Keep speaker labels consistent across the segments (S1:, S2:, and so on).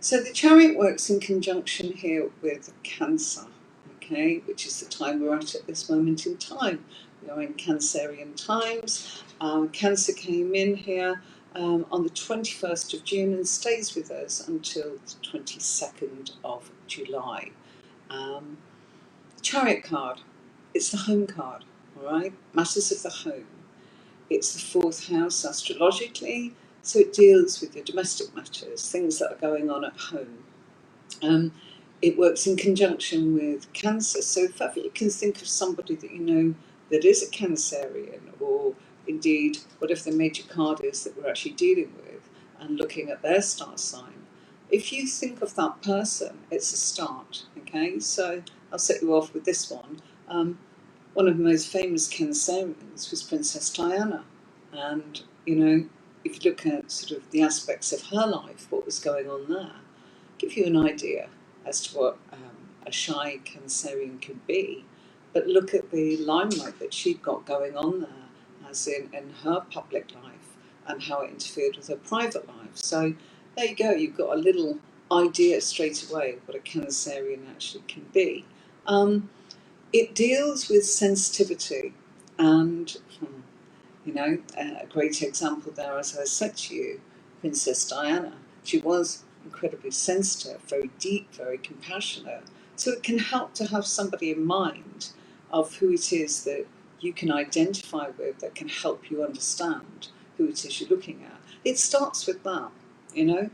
S1: So the Chariot works in conjunction here with Cancer, okay, which is the time we're at this moment in time. We are in Cancerian times. Cancer came in here on the 21st of June and stays with us until the 22nd of July. Chariot card, it's the home card, all right? Matters of the home. It's the fourth house astrologically, so it deals with your domestic matters, things that are going on at home. It works in conjunction with Cancer, so if ever you can think of somebody that you know that is a Cancerian, or indeed whatever the major card is that we're actually dealing with, and looking at their star sign, if you think of that person, it's a start, okay? So I'll set you off with this one. One of the most famous Cancerians was Princess Diana, and you know, if you look at sort of the aspects of her life, what was going on there, give you an idea as to what a shy Cancerian could be. But look at the limelight that she'd got going on there, as in her public life, and how it interfered with her private life. So there you go, you've got a little idea straight away what a Cancerian actually can be. It deals with sensitivity, and you know, a great example there, as I said to you, Princess Diana. She was incredibly sensitive, very deep, very compassionate. So it can help to have somebody in mind of who it is that you can identify with, that can help you understand who it is you're looking at. It starts with that, you know.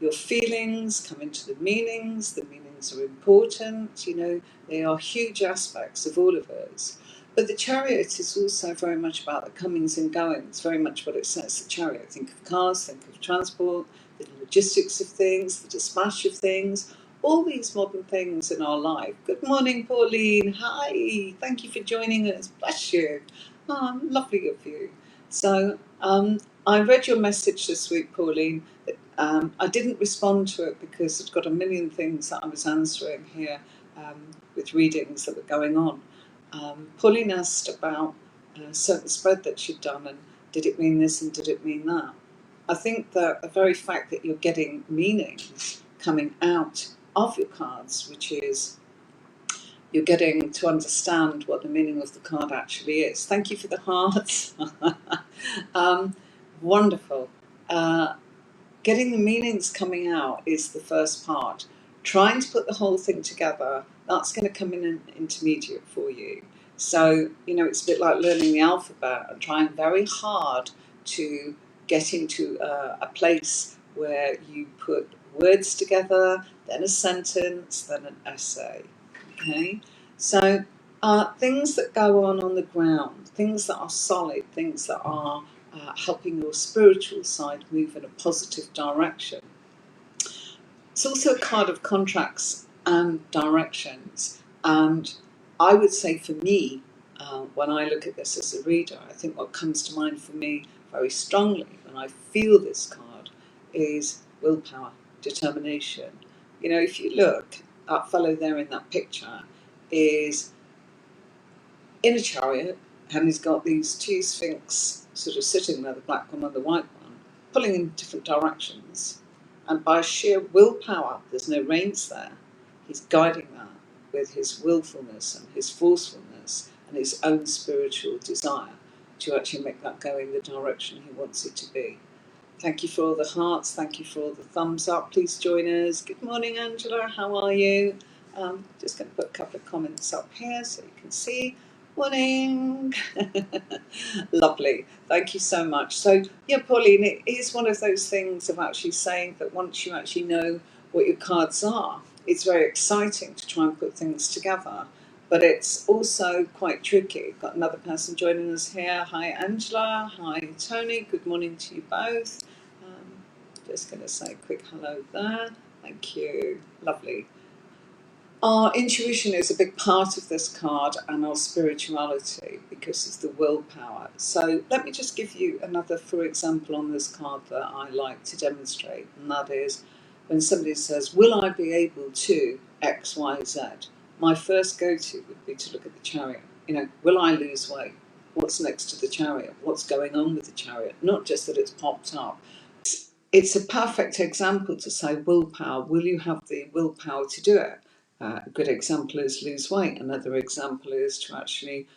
S1: Your feelings come into the meanings are important, you know, they are huge aspects of all of us. But the Chariot is also very much about the comings and goings, very much what it says, the Chariot. Think of cars, think of transport, the logistics of things, the dispatch of things, all these modern things in our life. Good morning, Pauline. Hi, thank you for joining us. Bless you. Oh, lovely of you. So I read your message this week, Pauline. I didn't respond to it because I've got a million things that I was answering here with readings that were going on. Pauline asked about a certain spread that she'd done, and did it mean this and did it mean that? I think that the very fact that you're getting meanings coming out of your cards, which is you're getting to understand what the meaning of the card actually is. Thank you for the hearts. Wonderful. Getting the meanings coming out is the first part. Trying to put the whole thing together, that's going to come in an intermediate for you. So, you know, it's a bit like learning the alphabet and trying very hard to get into a place where you put words together, then a sentence, then an essay. Okay? So, things that go on the ground, things that are solid, things that are helping your spiritual side move in a positive direction. It's also a card of contracts and directions, and I would say for me, when I look at this as a reader, I think what comes to mind for me very strongly when I feel this card is willpower, determination. You know, if you look, that fellow there in that picture is in a chariot, and he's got these two sphinx sort of sitting there, the black one and the white one, pulling in different directions. And by sheer willpower, there's no reins there, he's guiding that with his willfulness and his forcefulness and his own spiritual desire to actually make that go in the direction he wants it to be. Thank you for all the hearts, thank you for all the thumbs up. Please join us. Good morning, Angela, how are you? Just going to put a couple of comments up here so you can see. Morning. Lovely, thank you so much. So yeah, Pauline, it is one of those things of actually saying that once you actually know what your cards are, it's very exciting to try and put things together, but it's also quite tricky. Got another person joining us here. Hi Angela, hi Tony, good morning to you both. Just going to say a quick hello there. Thank you, lovely. Our intuition is a big part of this card, and our spirituality, because it's the willpower. So let me just give you another, for example, on this card that I like to demonstrate, and that is when somebody says, will I be able to X, Y, Z? My first go-to would be to look at the Chariot. You know, will I lose weight? What's next to the Chariot? What's going on with the Chariot? Not just that it's popped up. it's a perfect example to say willpower. Will you have the willpower to do it? A good example is lose weight. Another example is to actually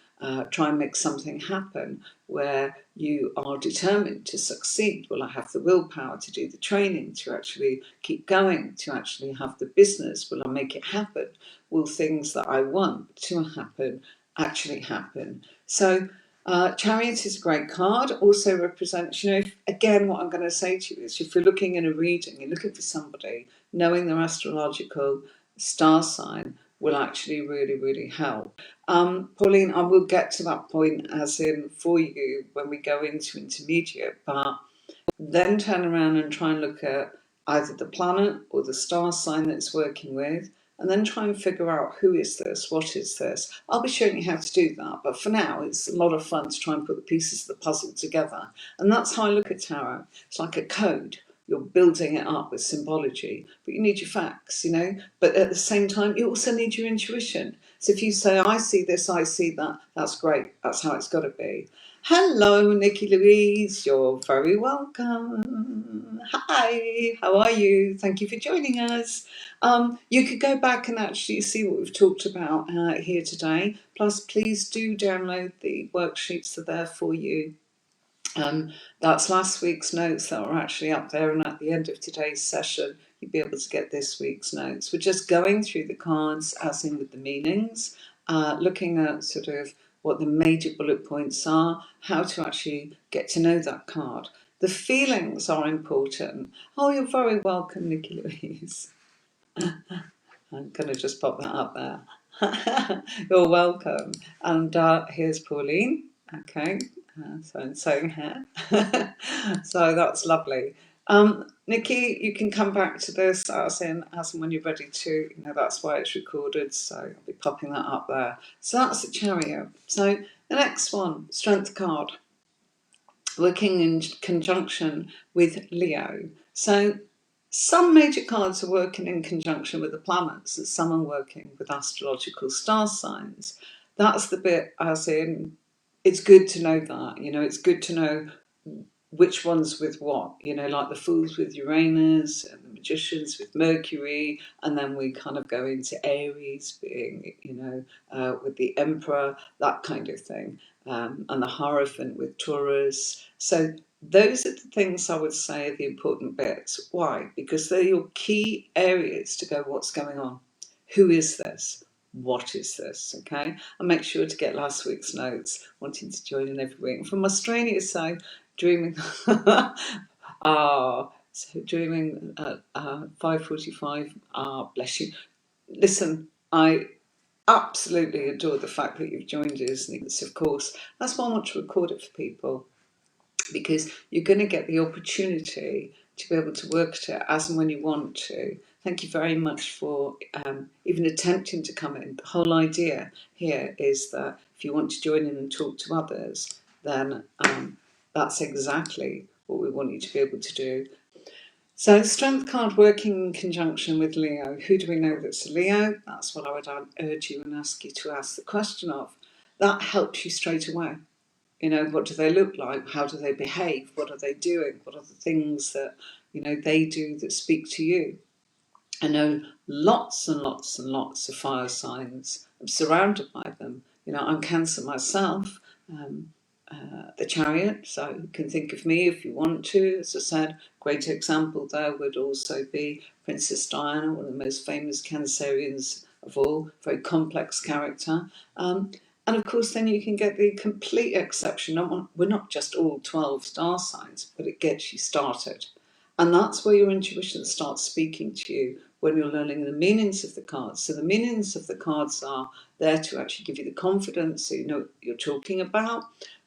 S1: try and make something happen where you are determined to succeed. Will I have the willpower to do the training, to actually keep going, to actually have the business? Will I make it happen? Will things that I want to happen actually happen? So Chariot is a great card, also represents, again, what I'm going to say to you is if you're looking in a reading, you're looking for somebody, knowing their astrological star sign will actually really, really help. Pauline, I will get to that point as in for you when we go into intermediate, but then turn around and try and look at either the planet or the star sign that it's working with, and then try and figure out who is this, what is this. I'll be showing you how to do that, but for now it's a lot of fun to try and put the pieces of the puzzle together. And that's how I look at tarot. It's like a code. You're building it up with symbology, but you need your facts, but at the same time you also need your intuition. So if you say, I see this, I see that, that's great, that's how it's got to be. Hello, Nikki Louise. You're very welcome. Hi, how are you? Thank you for joining us. You could go back and actually see what we've talked about here today. Plus, please do download the worksheets. They're there for you. That's last week's notes that are actually up there, and at the end of today's session, you'll be able to get this week's notes. We're just going through the cards, as in with the meanings, looking at sort of what the major bullet points are, how to actually get to know that card. The feelings are important. Oh, you're very welcome, Nikki Louise. I'm going to just pop that up there. You're welcome. And here's Pauline. Okay, so and so here. So that's lovely. Nikki, you can come back to this as and when you're ready to. That's why it's recorded. So I'll be popping that up there. So that's the Chariot. So the next one, Strength card, working in conjunction with Leo. So some major cards are working in conjunction with the planets, and some are working with astrological star signs. That's the bit as in, it's good to know that, it's good to know which one's with what, like the Fools with Uranus and the Magicians with Mercury, and then we kind of go into Aries being, with the Emperor, that kind of thing, and the Hierophant with Taurus. So those are the things I would say are the important bits. Why? Because they're your key areas to go, what's going on? Who is this? What is this? Okay, and make sure to get last week's notes, wanting to join in every week. And from Australia side, dreaming, so dreaming at 5:45. Bless you. Listen, I absolutely adore the fact that you've joined us, and of course, that's why I want to record it for people, because you're going to get the opportunity to be able to work at it as and when you want to. Thank you very much for even attempting to come in. The whole idea here is that if you want to join in and talk to others, then that's exactly what we want you to be able to do. So Strength card working in conjunction with Leo. Who do we know that's a Leo? That's what I would urge you and ask you to ask the question of. That helps you straight away. What do they look like? How do they behave? What are they doing? What are the things that, they do that speak to you? I know lots and lots and lots of fire signs. I'm surrounded by them. I'm Cancer myself, the Chariot, so you can think of me if you want to. As I said, great example there would also be Princess Diana, one of the most famous Cancerians of all, very complex character. And of course, then you can get the complete exception. We're not just all 12 star signs, but it gets you started. And that's where your intuition starts speaking to you when you're learning the meanings of the cards. So the meanings of the cards are there to actually give you the confidence so you know what you're talking about,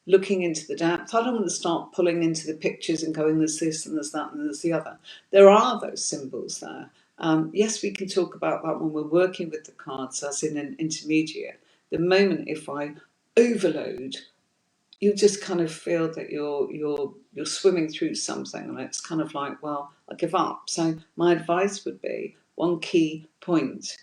S1: looking into the depth. I don't want to start pulling into the pictures and going, there's this and there's that and there's the other. There are those symbols there. Yes, we can talk about that when we're working with the cards, as in an intermediate. The moment if I overload, you just kind of feel that you're swimming through something, and it's kind of like, well, I give up. So my advice would be one key point,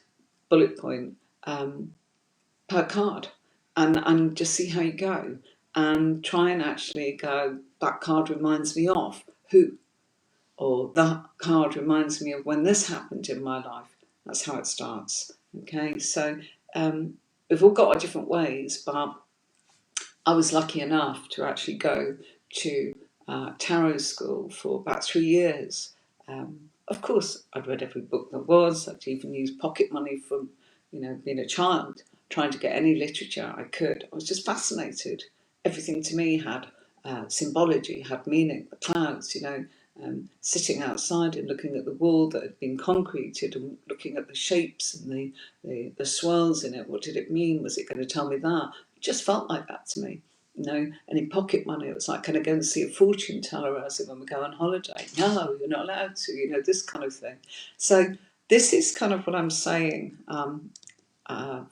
S1: bullet point per card, and just see how you go, and try and actually go, that card reminds me of who. or that card reminds me of when this happened in my life. That's how it starts. Okay, so we've all got our different ways, but I was lucky enough to actually go to tarot school for about 3 years. Of course, I'd read every book there was. I'd even used pocket money from, being a child, trying to get any literature I could. I was just fascinated. Everything to me had symbology, had meaning. The clouds, sitting outside and looking at the wall that had been concreted and looking at the shapes and the swirls in it. What did it mean? Was it going to tell me that? It just felt like that to me. And in pocket money, it was like, can I go and see a fortune teller as if when we go on holiday? No, you're not allowed to, this kind of thing. So this is kind of what I'm saying,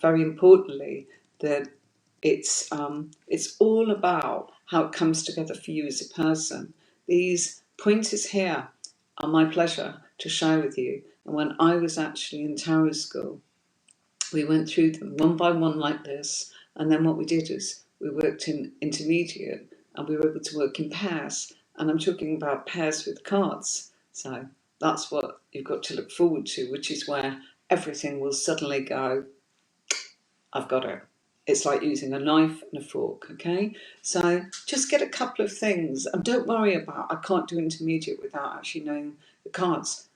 S1: very importantly, that it's all about how it comes together for you as a person. These pointers here are my pleasure to share with you. And when I was actually in tarot school, we went through them one by one like this, and then what we did is we worked in intermediate, and we were able to work in pairs, and I'm talking about pairs with cards. So that's what you've got to look forward to, which is where everything will suddenly go, I've got it. It's like using a knife and a fork, okay? So just get a couple of things, and don't worry about, I can't do intermediate without actually knowing the cards.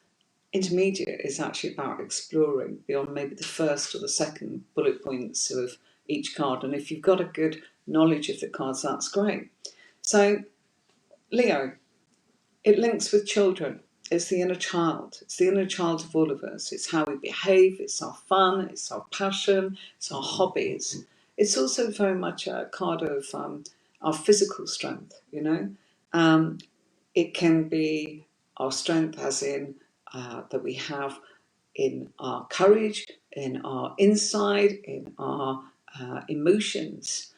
S1: Intermediate is actually about exploring beyond maybe the first or the second bullet points of each card. And if you've got a good knowledge of the cards, that's great. So, Leo, it links with children. It's the inner child. It's the inner child of all of us. It's how we behave. It's our fun. It's our passion. It's our hobbies. It's also very much a card of our physical strength, It can be our strength as in that we have in our courage, in our inside, in our emotions.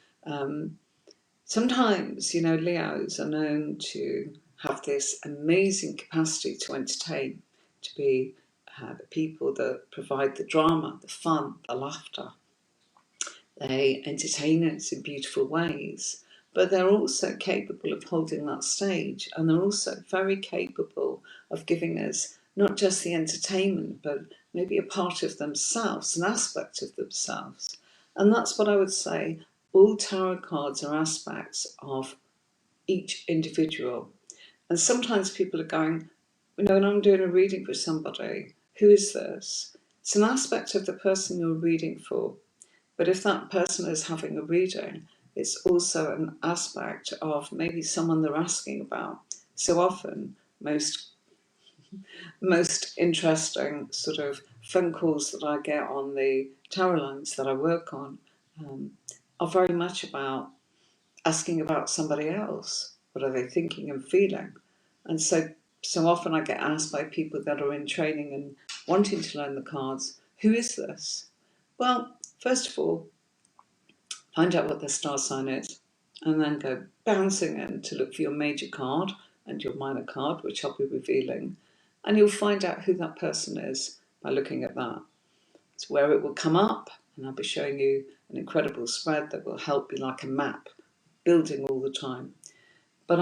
S1: Sometimes, Leos are known to have this amazing capacity to entertain, to be the people that provide the drama, the fun, the laughter. They entertain us in beautiful ways, but they're also capable of holding that stage, and they're also very capable of giving us not just the entertainment, but maybe a part of themselves, an aspect of themselves. And that's what I would say. All tarot cards are aspects of each individual. And sometimes people are going, when I'm doing a reading for somebody, who is this? It's an aspect of the person you're reading for. But if that person is having a reading, it's also an aspect of maybe someone they're asking about. So often, most interesting sort of phone calls that I get on the tarot lines that I work on are very much about asking about somebody else. What are they thinking and feeling? And so often I get asked by people that are in training and wanting to learn the cards, who is this? Well, first of all, find out what their star sign is, and then go bouncing in to look for your major card and your minor card, which I'll be revealing. And you'll find out who that person is by looking at that. It's where it will come up, and I'll be showing you an incredible spread that will help you like a map, building all the time. But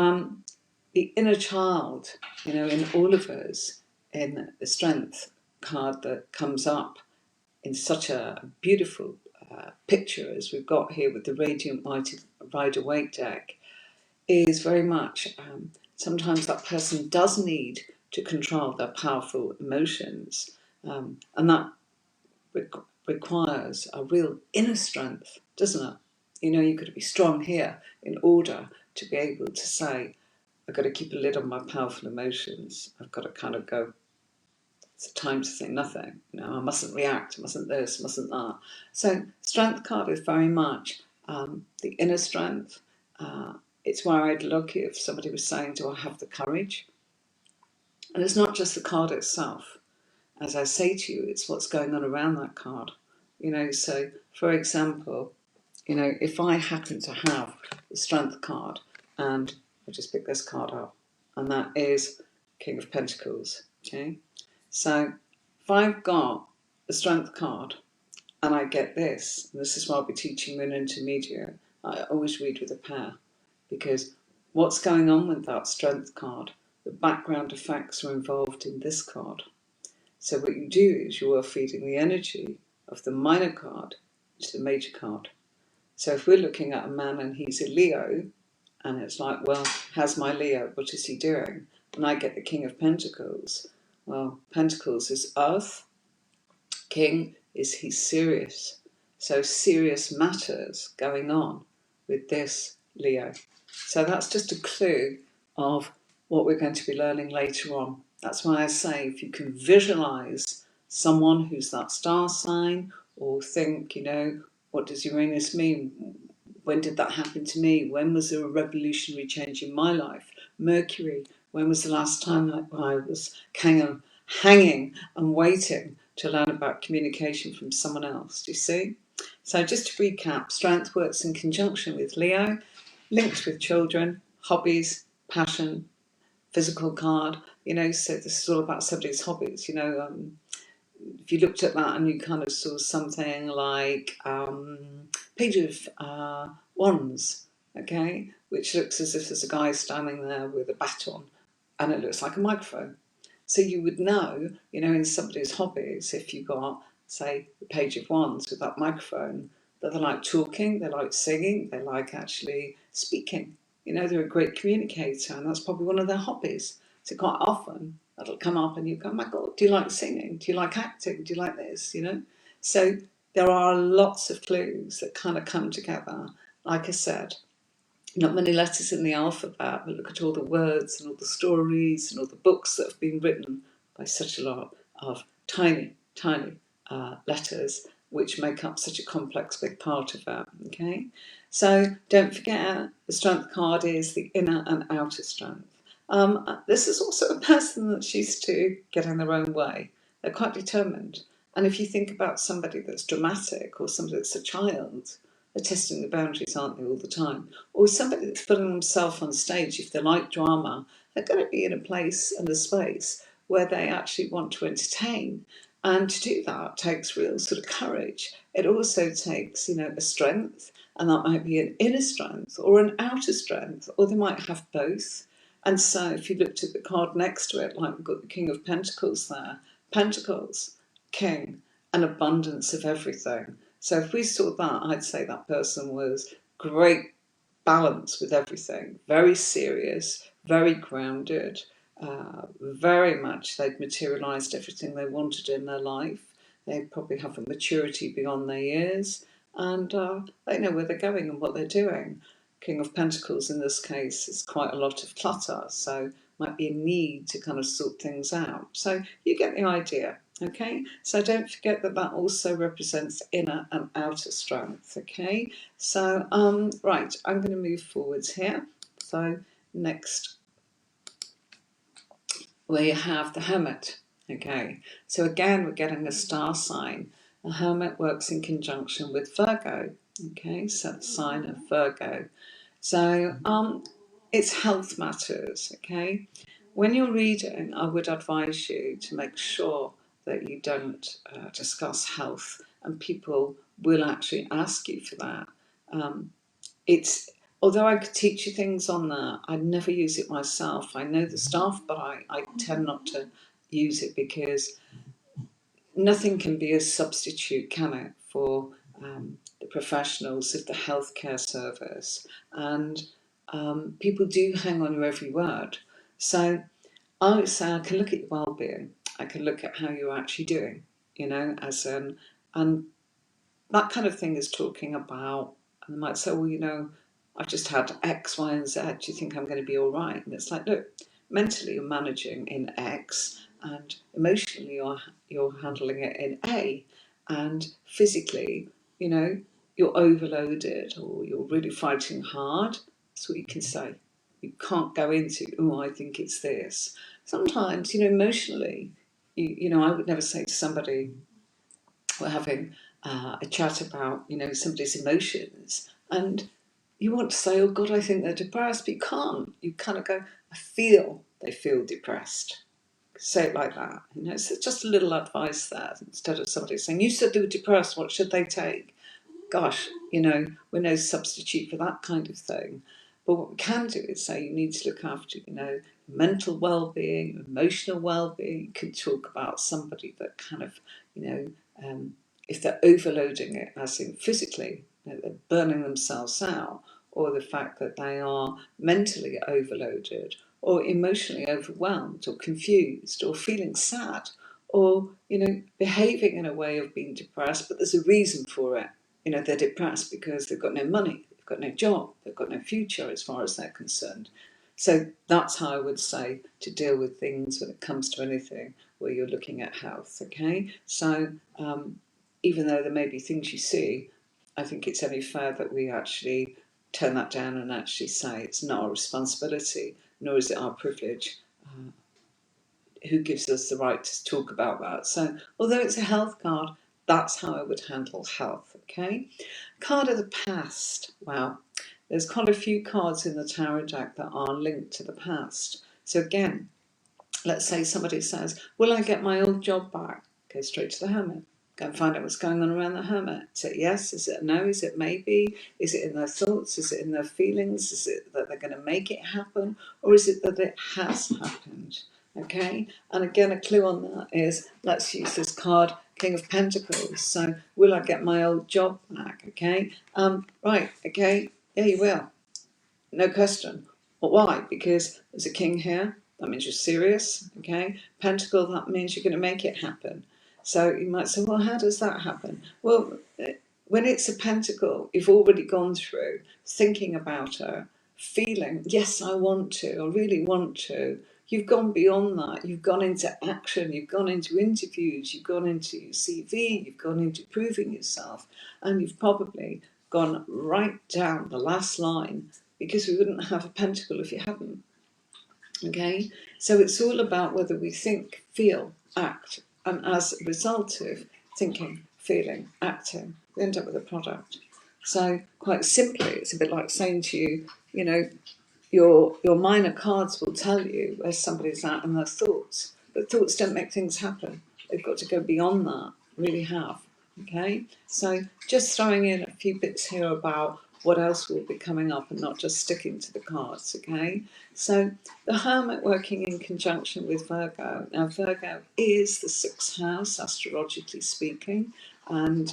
S1: the inner child, in all of us, in the strength card that comes up in such a beautiful picture as we've got here with the Radiant Rider-Waite deck, is very much sometimes that person does need to control their powerful emotions, and that requires a real inner strength, doesn't it? You've got to be strong here in order to be able to say, I've got to keep a lid on my powerful emotions. I've got to kind of go, it's a time to say nothing. I mustn't react, I mustn't this, I mustn't that. So strength card is very much the inner strength. It's where I'd look if somebody was saying, do I have the courage? And it's not just the card itself. As I say to you, it's what's going on around that card. So for example, if I happen to have the strength card, and I just pick this card up, and that is King of Pentacles, okay? So if I've got the strength card and I get this, and this is why I'll be teaching you an intermediate, I always read with a pair, because what's going on with that strength card? the background effects are involved in this card. So what you do is you are feeding the energy of the minor card to the major card. So if we're looking at a man and he's a Leo, and it's like, well, how's my Leo? What is he doing? And I get the King of Pentacles. Well, Pentacles is earth. King is he's serious. So serious matters going on with this Leo. So that's just a clue of what we're going to be learning later on. That's why I say if you can visualize someone who's that star sign, or think, what does Uranus mean? When did that happen to me? When was there a revolutionary change in my life? Mercury, when was the last time I was hanging and waiting to learn about communication from someone else? Do you see? So just to recap, strength works in conjunction with Leo, linked with children, hobbies, passion, physical card, so this is all about somebody's hobbies, if you looked at that and you kind of saw something like Page of Wands, okay, which looks as if there's a guy standing there with a baton and it looks like a microphone. So you would know, in somebody's hobbies, if you got, say, the Page of Wands with that microphone, that they like talking, they like singing, they like actually speaking. They're a great communicator, and that's probably one of their hobbies. So quite often that'll come up and you go, oh my God, do you like singing? Do you like acting? Do you like this? So there are lots of clues that kind of come together. Like I said, not many letters in the alphabet, but look at all the words and all the stories and all the books that have been written by such a lot of tiny, tiny letters, which make up such a complex big part of that. Okay, so don't forget the strength card is the inner and outer strength. This is also a person that's used to getting their own way. They're quite determined. And if you think about somebody that's dramatic or somebody that's a child, they're testing the boundaries, aren't they, all the time? Or somebody that's putting themselves on stage, if they like drama, they're going to be in a place and a space where they actually want to entertain. And to do that takes real sort of courage. It also takes, a strength, and that might be an inner strength or an outer strength, or they might have both. And so if you looked at the card next to it, like we've got the King of Pentacles there, Pentacles, King, an abundance of everything. So if we saw that, I'd say that person was great balance with everything, very serious, very grounded, very much they'd materialised everything they wanted in their life. They probably have a maturity beyond their years, and they know where they're going and what they're doing. King of Pentacles in this case is quite a lot of clutter, so might be a need to kind of sort things out. So you get the idea. Okay, so don't forget that also represents inner and outer strength. Okay, so right, I'm going to move forwards here. So next we have the Hermit. Okay, so again we're getting a star sign. The Hermit works in conjunction with Virgo. Okay, so the sign of Virgo. So it's health matters. Okay, when you're reading, I would advise you to make sure that you don't discuss health, and people will actually ask you for that. It's although I could teach you things on that, I never use it myself. I know the stuff, but I tend not to use it because nothing can be a substitute, can it, for the professionals of the healthcare service. And people do hang on your every word. So I would say I can look at your well-being. I can look at how you're actually doing, and that kind of thing is talking about, and they might say, well, I've just had X, Y, and Z. Do you think I'm going to be all right? And it's like, look, mentally you're managing in X, and emotionally you're handling it in A, and physically, you're overloaded or you're really fighting hard. That's what you can say. You can't go into, I think it's this. Sometimes, emotionally, I would never say to somebody, we're having a chat about, somebody's emotions, and you want to say, oh God, I think they're depressed, but you can't. You kind of go, I feel they feel depressed. Say it like that. So just a little advice there, instead of somebody saying, you said they were depressed, what should they take? Gosh, we're no substitute for that kind of thing. But what we can do is say you need to look after, mental well-being, emotional well-being. You could talk about somebody that kind of, if they're overloading it, as in physically, they're burning themselves out, or the fact that they are mentally overloaded, or emotionally overwhelmed, or confused, or feeling sad, or behaving in a way of being depressed, but there's a reason for it. They're depressed because they've got no money, they've got no job, they've got no future as far as they're concerned. So that's how I would say to deal with things when it comes to anything where you're looking at health, okay? So even though there may be things you see, I think it's only fair that we actually turn that down and actually say it's not our responsibility, nor is it our privilege. Who gives us the right to talk about that? So although it's a health card, that's how I would handle health, okay? Card of the past. Wow. There's quite a few cards in the tarot deck that are linked to the past. So again, let's say somebody says, will I get my old job back? Go straight to the Hermit. Go and find out what's going on around the Hermit. Is it yes? Is it no? Is it maybe? Is it in their thoughts? Is it in their feelings? Is it that they're going to make it happen? Or is it that it has happened? Okay? And again, a clue on that is, let's use this card, King of Pentacles. So, will I get my old job back? Okay? Right, okay? Yeah, you will. No question. But why? Because there's a king here. That means you're serious. Okay. Pentacle, that means you're going to make it happen. So you might say, well, how does that happen? Well, when it's a pentacle, you've already gone through thinking about it, feeling, yes, I want to, I really want to. You've gone beyond that. You've gone into action. You've gone into interviews. You've gone into CV. You've gone into proving yourself. And you've probably gone right down the last line, because we wouldn't have a pentacle if you hadn't. Okay? So it's all about whether we think, feel, act. And as a result of thinking, feeling, acting, we end up with a product. So quite simply, it's a bit like saying to you, your minor cards will tell you where somebody's at in their thoughts. But thoughts don't make things happen. They've got to go beyond that, really have. Okay? So just throwing in a few bits here about what else will be coming up and not just sticking to the cards, okay? So the Hermit working in conjunction with Virgo. Now, Virgo is the sixth house, astrologically speaking, and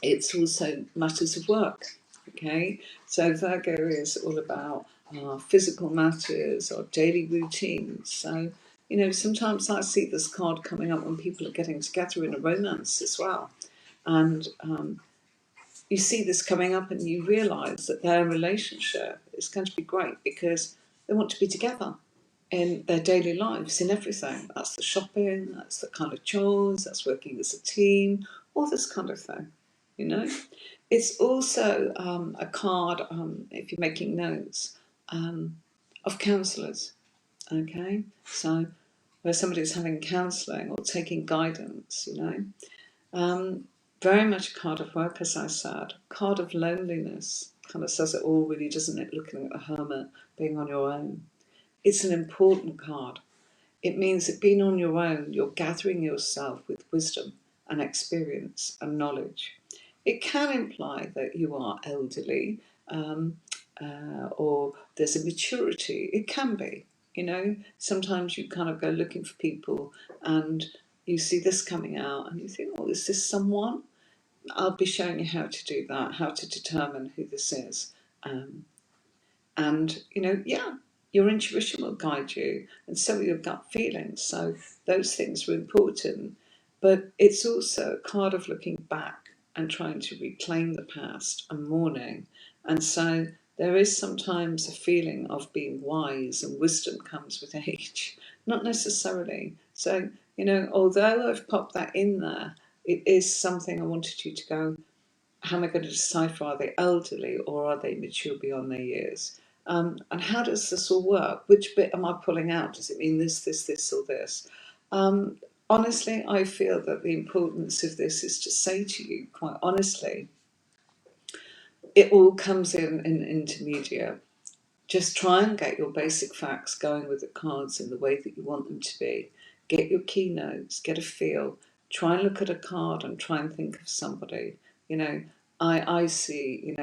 S1: it's also matters of work, okay? So Virgo is all about physical matters or daily routines. So, sometimes I see this card coming up when people are getting together in a romance as well. And you see this coming up and you realise that their relationship is going to be great because they want to be together in their daily lives, in everything. That's the shopping, that's the kind of chores, that's working as a team, all this kind of thing, It's also a card, if you're making notes, of counsellors, okay? So where somebody's having counselling or taking guidance, very much a card of work, as I said. Card of loneliness. Kind of says it all, really, doesn't it? Looking at the Hermit, being on your own. It's an important card. It means that being on your own, you're gathering yourself with wisdom and experience and knowledge. It can imply that you are elderly or there's a maturity. It can be, Sometimes you kind of go looking for people and you see this coming out and you think, oh, is this someone? I'll be showing you how to do that, how to determine who this is. And, your intuition will guide you, and so will your gut feelings. So those things are important. But it's also a card of looking back and trying to reclaim the past and mourning. And so there is sometimes a feeling of being wise, and wisdom comes with age. Not necessarily. So, although I've popped that in there, it is something I wanted you to go, how am I going to decipher, are they elderly or are they mature beyond their years? And how does this all work? Which bit am I pulling out? Does it mean this, or this? Honestly, I feel that the importance of this is to say to you, quite honestly, it all comes in intermediate. Just try and get your basic facts going with the cards in the way that you want them to be. Get your keynotes, get a feel. Try and look at a card and try and think of somebody. I see,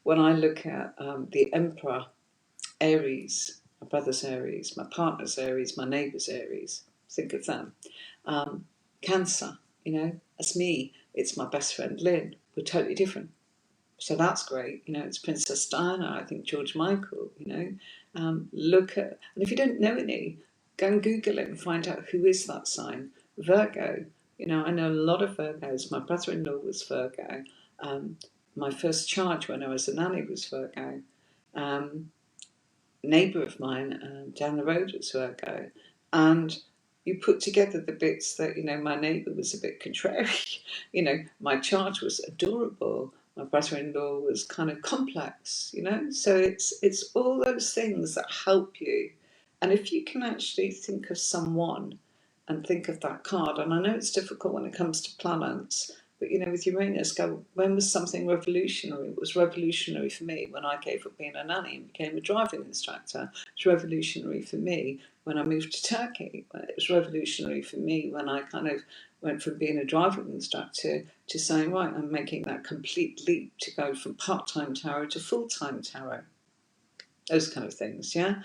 S1: when I look at the Emperor, Aries, My brother's Aries, my partner's Aries, my neighbour's Aries. Think of them. Cancer, that's me. It's my best friend Lynn. We're totally different. So that's great. It's Princess Diana, I think George Michael, look at, and if you don't know any, go and Google it and find out who is that sign. Virgo, I know a lot of Virgos. My brother-in-law was Virgo. My first charge when I was a nanny was Virgo. Neighbour of mine down the road was Virgo. And you put together the bits that, my neighbour was a bit contrary. My charge was adorable. My brother-in-law was kind of complex, So it's all those things that help you. And if you can actually think of someone and think of that card, and I know it's difficult when it comes to planets, but with Uranus, go, when was something revolutionary? It was revolutionary for me when I gave up being a nanny and became a driving instructor. It was revolutionary for me when I moved to Turkey. It was revolutionary for me when I kind of went from being a driving instructor to saying, right, I'm making that complete leap to go from part-time tarot to full-time tarot. Those kind of things, yeah?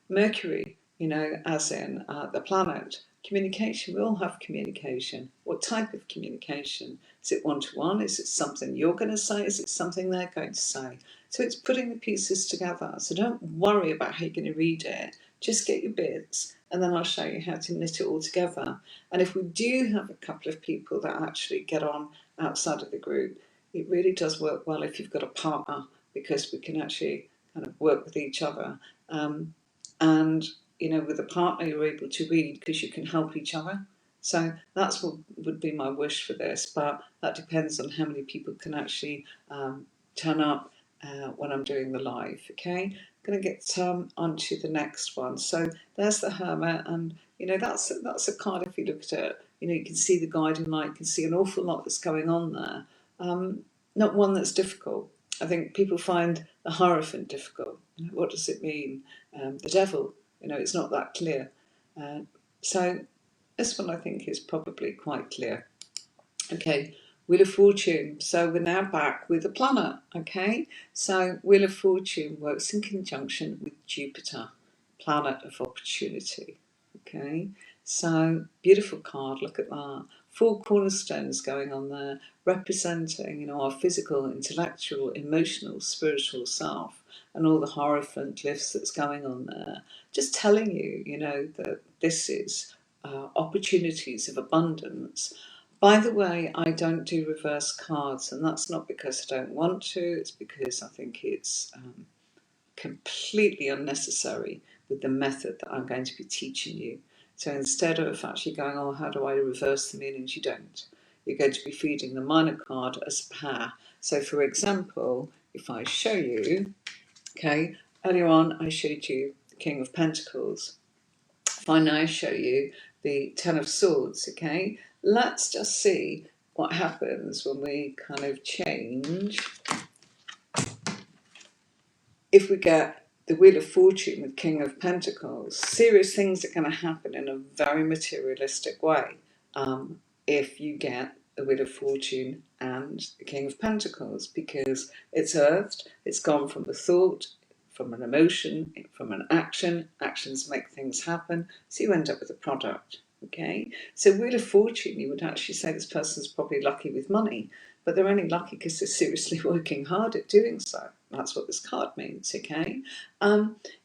S1: Mercury, as in the planet. Communication, we all have communication. What type of communication? Is it one-to-one? Is it something you're going to say? Is it something they're going to say? So it's putting the pieces together. So don't worry about how you're going to read it. Just get your bits and then I'll show you how to knit it all together. And if we do have a couple of people that actually get on outside of the group, it really does work well if you've got a partner, because we can actually kind of work with each other. And with a partner you're able to read because you can help each other. So that's what would be my wish for this, but that depends on how many people can actually turn up when I'm doing the live. Okay, I'm going to get onto the next one. So there's the Hermit, and that's a card. If you look at it, you can see the guiding light, you can see an awful lot that's going on there. Not one that's difficult. I think people find the Hierophant difficult. What does it mean? The devil, it's not that clear. So this one I think is probably quite clear. Okay, Wheel of Fortune. So we're now back with a planet. Okay, so Wheel of Fortune works in conjunction with Jupiter, planet of opportunity. Okay, so beautiful card. Look at that. 4 cornerstones going on there, representing our physical, intellectual, emotional, spiritual self, and all the Hierophant glyphs that's going on there. Just telling you, that this is opportunities of abundance. By the way, I don't do reverse cards, and that's not because I don't want to, it's because I think it's completely unnecessary with the method that I'm going to be teaching you. So instead of actually going, oh, how do I reverse the meanings? You don't. You're going to be feeding the minor card as a pair. So for example, if I show you, okay, earlier on I showed you the King of Pentacles. If I now show you the Ten of Swords, okay, let's just see what happens when we kind of change. If we get the Wheel of Fortune with King of Pentacles, serious things are going to happen in a very materialistic way. If you get the Wheel of Fortune and the King of Pentacles, because it's earthed, it's gone from a thought, from an emotion, from an action. Actions make things happen, so you end up with a product. Okay, so Wheel of Fortune, you would actually say this person's probably lucky with money, but they're only lucky because they're seriously working hard at doing so. That's what this card means. Okay,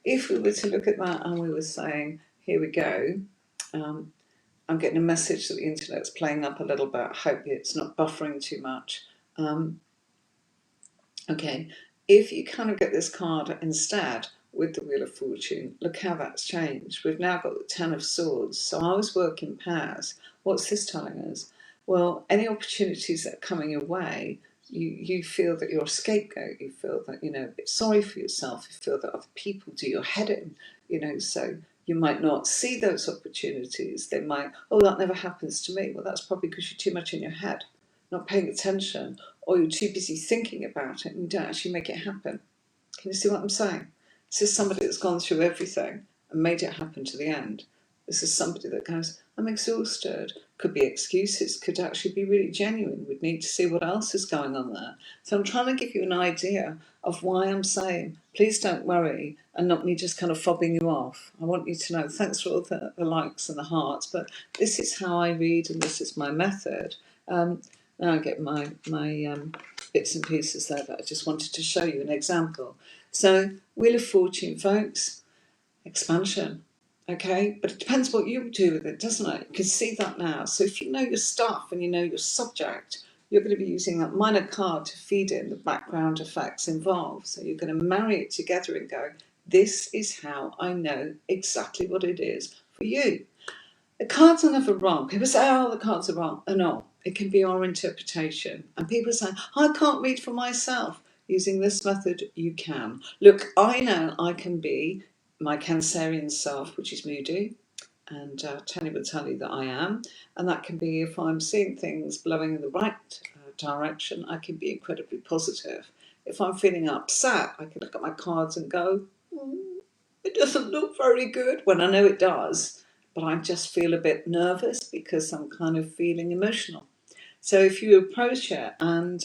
S1: if we were to look at that and we were saying, here we go, I'm getting a message that the internet's playing up a little bit. I hope it's not buffering too much. Okay, if you kind of get this card instead with the Wheel of Fortune, look how that's changed. We've now got the Ten of Swords. So I always work in pairs. What's this telling us? Well, any opportunities that are coming your way, you feel that you're a scapegoat. You feel that, a bit sorry for yourself. You feel that other people do your head in, so you might not see those opportunities. They might, oh, that never happens to me. Well, that's probably because you're too much in your head, not paying attention, or you're too busy thinking about it and you don't actually make it happen. Can you see what I'm saying? This is somebody that's gone through everything and made it happen to the end. This is somebody that goes, I'm exhausted. Could be excuses, could actually be really genuine. We'd need to see what else is going on there. So I'm trying to give you an idea of why I'm saying, please don't worry, and not me just kind of fobbing you off. I want you to know, thanks for all the likes and the hearts, but this is how I read and this is my method. Now I get my bits and pieces there, but I just wanted to show you an example. So Wheel of Fortune, folks, expansion. Okay, but it depends what you do with it, doesn't it? You can see that now. So if you know your stuff and you know your subject, you're going to be using that minor card to feed in the background effects involved. So you're going to marry it together and go, this is how I know exactly what it is for you. The cards are never wrong. People say, oh, the cards are wrong. No, it can be our interpretation. And people say, I can't read for myself. Using this method, you can. Look, I know I can be my Cancerian self, which is moody, and Tony will tell you that I am. And that can be if I'm seeing things blowing in the right direction, I can be incredibly positive. If I'm feeling upset, I can look at my cards and go, it doesn't look very good, when I know it does, but I just feel a bit nervous because I'm kind of feeling emotional. So if you approach it and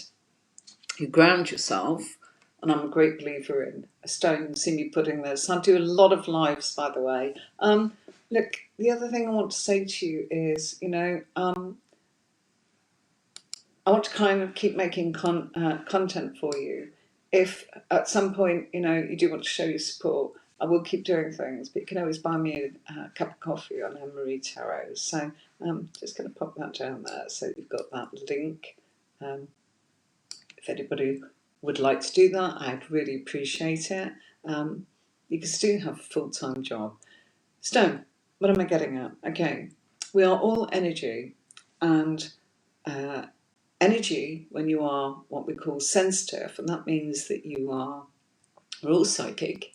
S1: you ground yourself, and I'm a great believer in a stone, see me putting this. I do a lot of lives, by the way. Look, the other thing I want to say to you is, I want to kind of keep making content for you. If at some point, you do want to show your support, I will keep doing things, but you can always buy me a cup of coffee on Marie Tarot. So I'm just going to pop that down there so you've got that link. If anybody would like to do that, I'd really appreciate it. You can still have a full-time job. Stone, what am I getting at? Okay, we are all energy, and energy, when you are what we call sensitive, and that means that we're all psychic,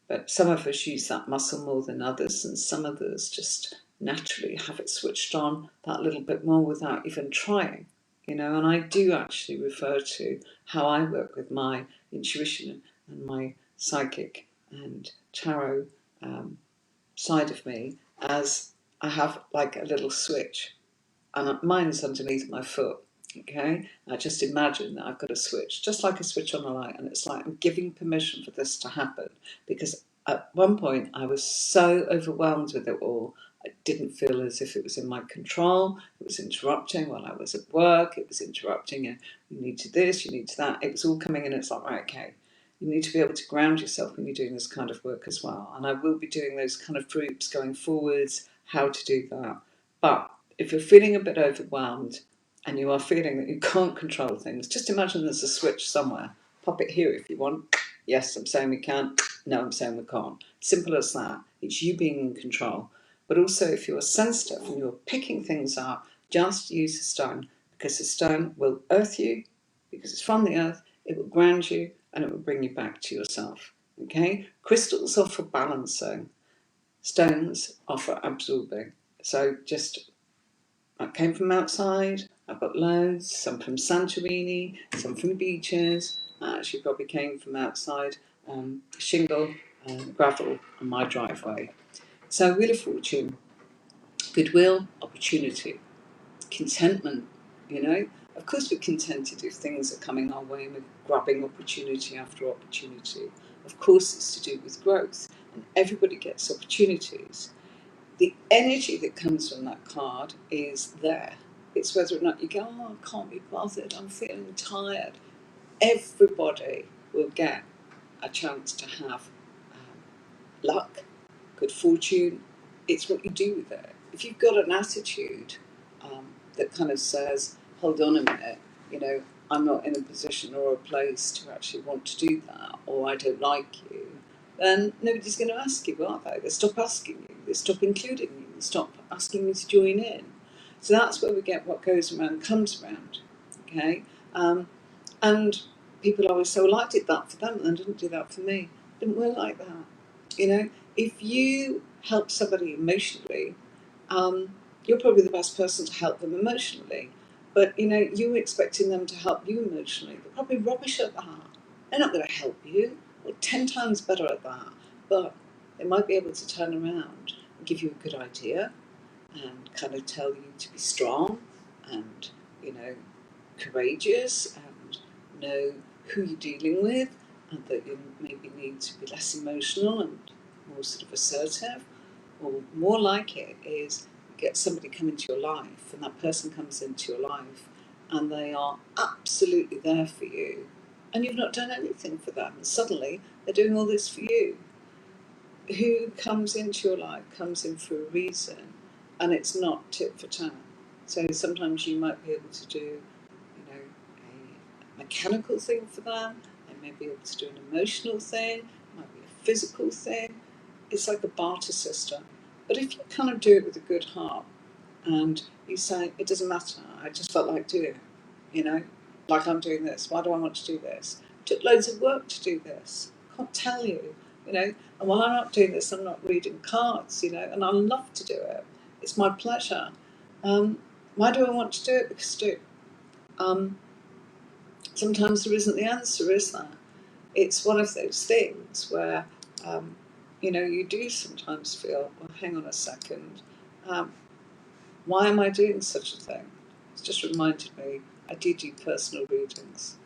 S1: but some of us use that muscle more than others, and some others just naturally have it switched on that little bit more without even trying. And I do actually refer to how I work with my intuition and my psychic and tarot side of me as I have like a little switch, and mine's underneath my foot. Okay, I just imagine that I've got a switch, just like a switch on a light, and it's like I'm giving permission for this to happen, because at one point I was so overwhelmed with it all. I didn't feel as if it was in my control. It was interrupting while I was at work. It was interrupting, you need to this, you need to that. It was all coming in. It's like, right, okay, you need to be able to ground yourself when you're doing this kind of work as well. And I will be doing those kind of groups going forwards, how to do that. But if you're feeling a bit overwhelmed and you are feeling that you can't control things, just imagine there's a switch somewhere. Pop it here if you want. Yes, I'm saying we can. No, I'm saying we can't. Simple as that. It's you being in control. But also, if you're sensitive and you're picking things up, just use a stone, because the stone will earth you, because it's from the earth, it will ground you, and it will bring you back to yourself. Okay? Crystals offer balancing. Stones offer absorbing. So just, I came from outside, I've got loads, some from Santorini, some from beaches. I actually probably came from outside, shingle, gravel on my driveway. So Wheel of Fortune, goodwill, opportunity, contentment, Of course we're contented if things are coming our way and we're grabbing opportunity after opportunity. Of course it's to do with growth, and everybody gets opportunities. The energy that comes from that card is there. It's whether or not you go, oh, I can't be bothered, I'm feeling tired. Everybody will get a chance to have luck, good fortune. It's what you do with it. If you've got an attitude that kind of says, hold on a minute, I'm not in a position or a place to actually want to do that, or I don't like you, then nobody's going to ask you, are they? They stop asking you, they stop including you, they stop asking you to join in. So that's where we get what goes around comes around. Okay? And people always say, well, I did that for them and I didn't do that for me. It didn't work like that. If you help somebody emotionally, you're probably the best person to help them emotionally. But, you're expecting them to help you emotionally. They're probably rubbish at that. They're not going to help you. They're 10 times better at that. But they might be able to turn around and give you a good idea and kind of tell you to be strong and, you know, courageous and know who you're dealing with, and that you maybe need to be less emotional and more sort of assertive. Or more like it is you get somebody come into your life, and that person comes into your life and they are absolutely there for you, and you've not done anything for them, and suddenly they're doing all this for you. Who comes into your life comes in for a reason, and it's not tit for tat. So sometimes you might be able to do, you know, a mechanical thing for them. They may be able to do an emotional thing. It might be a physical thing. It's like a barter system. But if you kind of do it with a good heart, and you say, it doesn't matter, I just felt like doing it, you know, like I'm doing this. Why do I want to do this? It took loads of work to do this. I can't tell you, you know. And while I'm not doing this, I'm not reading cards, you know, and I love to do it. It's my pleasure. Why do I want to do it? Because I do. Sometimes there isn't the answer, is there? It's one of those things where, you know, you do sometimes feel, well, hang on a second, why am I doing such a thing? It's just reminded me, I do personal readings.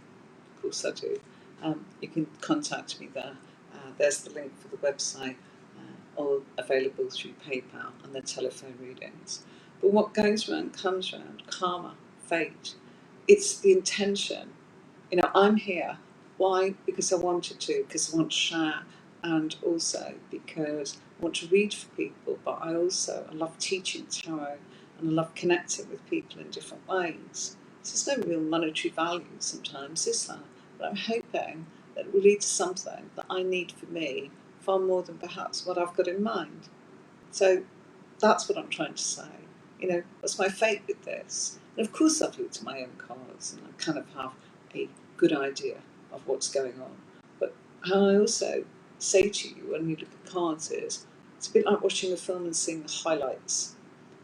S1: Of course I do. You can contact me there. There's the link for the website, all available through PayPal, and the telephone readings. But what goes around comes around, karma, fate. It's the intention. You know, I'm here. Why? Because I wanted to, because I want to share, and also because I want to read for people, but I love teaching tarot, and I love connecting with people in different ways. So there's no real monetary value sometimes, is there? But I'm hoping that it will lead to something that I need for me far more than perhaps what I've got in mind. So that's what I'm trying to say. You know, what's my fate with this? And of course I've looked at my own cards and I kind of have a good idea of what's going on. But how I also say to you when you look at cards is, it's a bit like watching a film and seeing the highlights.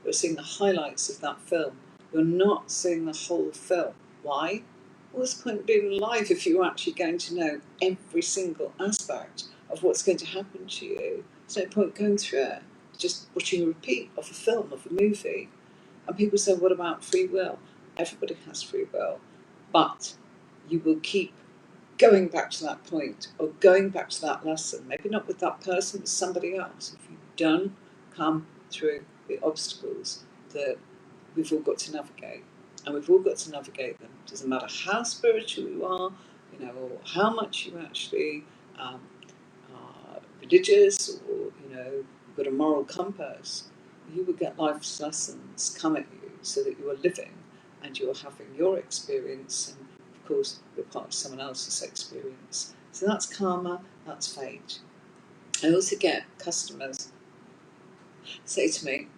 S1: You're seeing the highlights of that film. You're not seeing the whole film. Why? What's the point of being alive if you're actually going to know every single aspect of what's going to happen to you? There's no point going through it. Just watching a repeat of a film, of a movie. And people say, what about free will? Everybody has free will. But you will keep going back to that point or going back to that lesson. Maybe not with that person, but somebody else. If you don't come through the obstacles that we've all got to navigate. And we've all got to navigate them. It doesn't matter how spiritual you are, you know, or how much you actually are religious, or, you know, you've got a moral compass. You will get life's lessons come at you so that you are living and you are having your experience, and of course you're part of someone else's experience. So that's karma, that's fate. I also get customers say to me,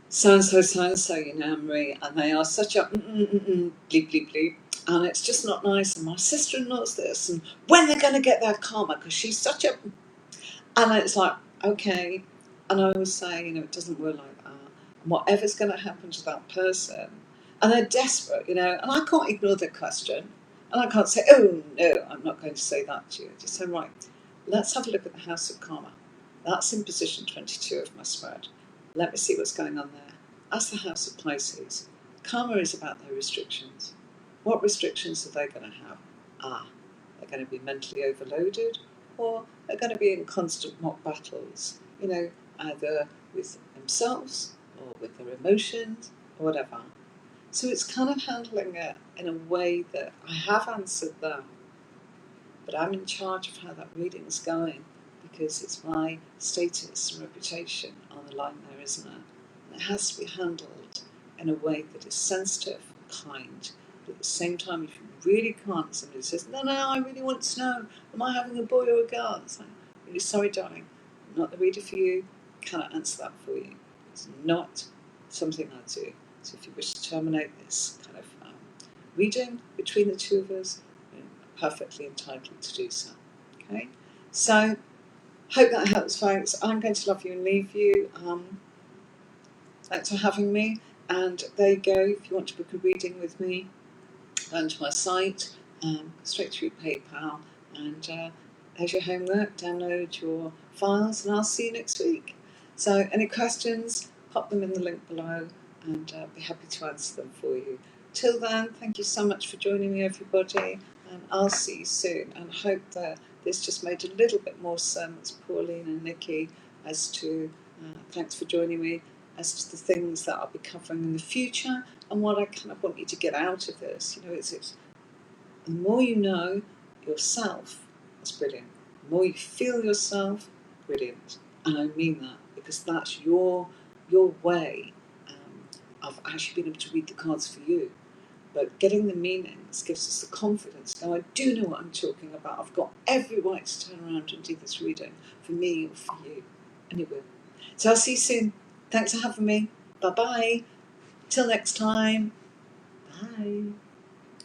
S1: so, you know, Marie, and they are such a bleep, bleep, bleep, and it's just not nice, and my sister-in-law's this, and when they're going to get their karma, because she's such a... And it's like, okay, and I always say, you know, it doesn't work like that, and whatever's going to happen to that person, and they're desperate, you know, and I can't ignore their question, and I can't say, oh, no, I'm not going to say that to you. Just say, right, let's have a look at the House of Karma. That's in position 22 of my spread. Let me see what's going on there. That's the House of Pisces. Karma is about their restrictions. What restrictions are they going to have? They're going to be mentally overloaded, or they're going to be in constant mock battles, you know, either with themselves or with their emotions or whatever. So it's kind of handling it in a way that I have answered them, but I'm in charge of how that reading's going, because it's my status and reputation on the line there, isn't it? And it has to be handled in a way that is sensitive and kind. But at the same time, if you really can't, somebody says, no, I really want to know, am I having a boy or a girl? It's like, really sorry, darling, I'm not the reader for you, I cannot answer that for you. It's not something I do. So if you wish to terminate this kind of reading between the two of us, perfectly entitled to do so. Okay, so hope that helps, folks. I'm going to love you and leave you. Thanks for having me, and there you go. If you want to book a reading with me, go onto my site, straight through PayPal, and there's your homework. Download your files, and I'll see you next week. So any questions, pop them in the link below, and I'll be happy to answer them for you. Till then, thank you so much for joining me, everybody, and I'll see you soon, and hope that this just made a little bit more sense, Pauline and Nikki, as to, thanks for joining me, as to the things that I'll be covering in the future and what I kind of want you to get out of this. You know, it's the more you know yourself, that's brilliant. The more you feel yourself, brilliant. And I mean that because that's your way of actually being able to read the cards for you. But getting the meanings gives us the confidence. Now I do know what I'm talking about. I've got every right to turn around and do this reading for me or for you. And it will. So I'll see you soon. Thanks for having me. Bye bye. Till next time. Bye.